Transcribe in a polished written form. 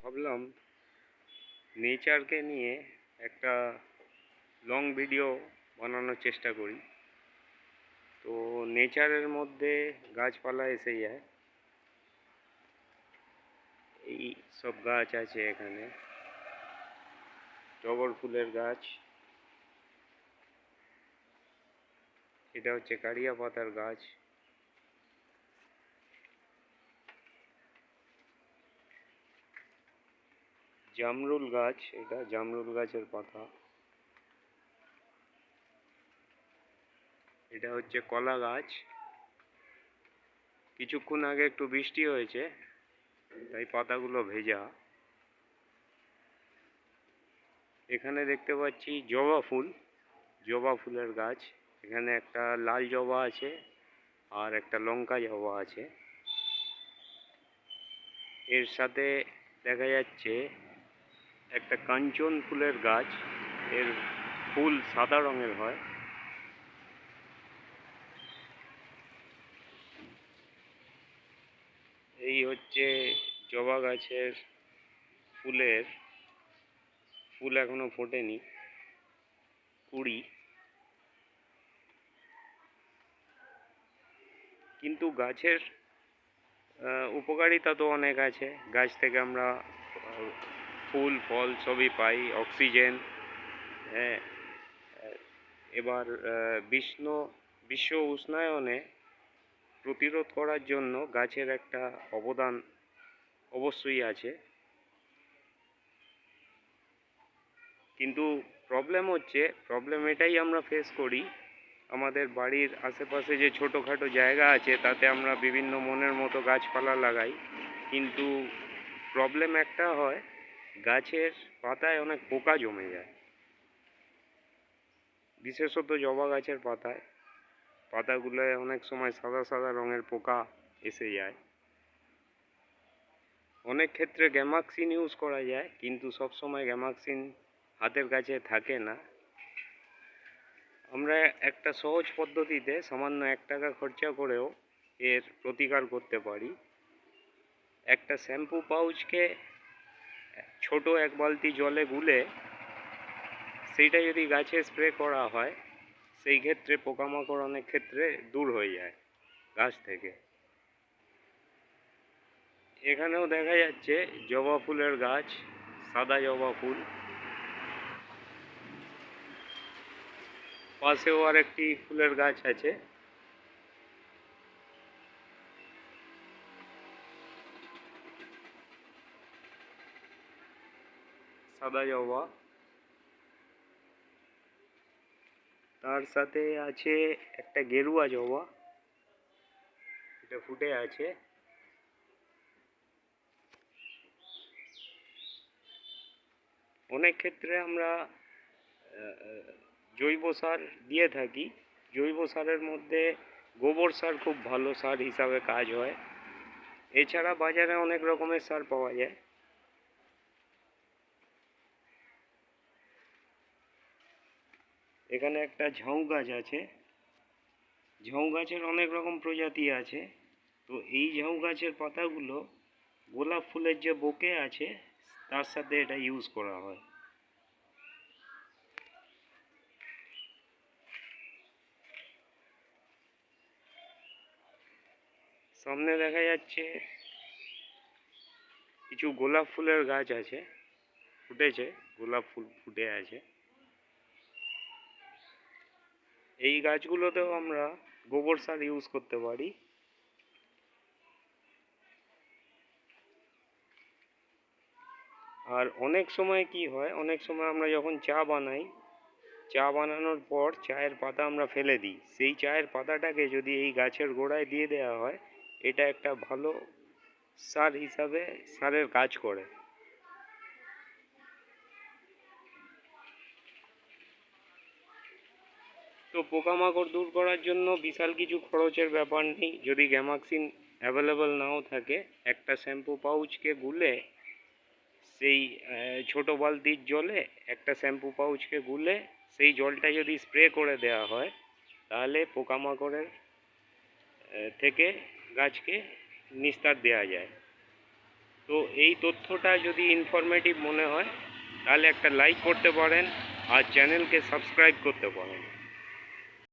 ভাবলাম নেচারকে নিয়ে একটা লং ভিডিও বানানোর চেষ্টা করি। তো নেচারের মধ্যে গাছপালা এসে যায়। এই সব গাছ আছে এখানে, টগর ফুলের গাছ, এটা হচ্ছে কারিয়া পাতার গাছ, জামরুল গাছ, এটা জামরুল গাছের পাতা, এটা হচ্ছে কলা গাছ। কিছুক্ষণ আগে একটু বৃষ্টি হয়েছে তাই পাতাগুলো ভেজা। এখানে দেখতে পাচ্ছি জবা ফুল, জবা ফুলের গাছ। এখানে একটা লাল জবা আছে আর একটা লঙ্কা জবা আছে। এর সাথে দেখা যাচ্ছে একটা কাঞ্চন ফুলের গাছ, এর ফুল সাদা রঙের হয়। এই হচ্ছে জবা গাছের ফুল এখনো ফোটেনি, কুড়ি। কিন্তু গাছের উপকারিতা তো অনেক আছে। গাছ থেকে আমরা ফুল ফল সবই পাই, অক্সিজেন। হ্যাঁ, এবার বিশ্ব উষ্ণায়নে প্রতিরোধ করার জন্য গাছের একটা অবদান অবশ্যই আছে। কিন্তু প্রবলেম এটাই আমরা ফেস করি, আমাদের বাড়ির আশেপাশে যে ছোটোখাটো জায়গা আছে তাতে আমরা বিভিন্ন মনের মতো গাছপালা লাগাই, কিন্তু প্রবলেম একটা হয়, গাছের পাতায় অনেক পোকা জমে যায়। বিশেষত জবা গাছের পাতাগুলোয় অনেক সময় সাদা সাদা রঙের পোকা এসে যায়। অনেক ক্ষেত্রে গ্যামাক্সিন ইউজ করা যায়, কিন্তু সব সময় গ্যামাক্সিন হাতের কাছে থাকে না। আমরা একটা সহজ পদ্ধতিতে সামান্য 1 টাকা খরচা করেও এর প্রতিকার করতে পারি। একটা শ্যাম্পু পাউচকে ছোট 1 বালতি জলে গুলে সেইটা যদি গাছে স্প্রে করা হয়, সেই ক্ষেত্রে পোকামাকড় অনেক ক্ষেত্রে দূর হয়ে যায় গাছ থেকে। এখানেও দেখা যাচ্ছে জবা ফুলের গাছ, সাদা জবা ফুল। পাশেও আরেকটি ফুলের গাছ আছে। সাদা জবা, তার সাথে আছে একটা গেরুয়া জবা, এটা ফুটে আছে। অনেক ক্ষেত্রে আমরা জৈব সার দিয়ে থাকি। জৈব সারের মধ্যে গোবর সার খুব ভালো সার হিসাবে কাজ হয়। এছাড়া বাজারে অনেক রকমের সার পাওয়া যায়। এখানে একটা ঝাউ গাছ আছে। ঝাউ গাছের অনেক রকম প্রজাতি আছে। তো এই ঝাউ গাছের পাতাগুলো গোলাপ ফুলের যে বোকে আছে তার সাথে এটা ইউজ করা হয়। সামনে দেখা যাচ্ছে কিছু গোলাপ ফুলের গাছ আছে, ফুটেছে, গোলাপ ফুল ফুটে আছে। এই গাছগুলোতেও আমরা গোবর সার ইউজ করতে পারি। আর অনেক সময় কি হয়, অনেক সময় আমরা যখন চা বানাই, চা বানানোর পর চায়ের পাতা আমরা ফেলে দিই। সেই চায়ের পাতাটাকে যদি এই গাছের গোড়ায় দিয়ে দেওয়া হয়, এটা একটা ভালো সার হিসাবে সারের কাজ করে। তো পোকামাকড় দূর করার জন্য বিশাল কিছু খরচের ব্যাপার নেই। যদি গ্যামাক্সিন অ্যাভেলেবল নাও থাকে, একটা শ্যাম্পু পাউচকে গুলে সেই ছোটো বালতির জলে একটা শ্যাম্পু পাউচকে গুলে সেই জলটা যদি স্প্রে করে দেওয়া হয়, তাহলে পোকামাকড়ের থেকে গাছকে নিস্তার দেওয়া যায়। তো এই তথ্যটা যদি ইনফরমেটিভ মনে হয় তাহলে একটা লাইক করতে পারেন আর চ্যানেলকে সাবস্ক্রাইব করতে পারেন।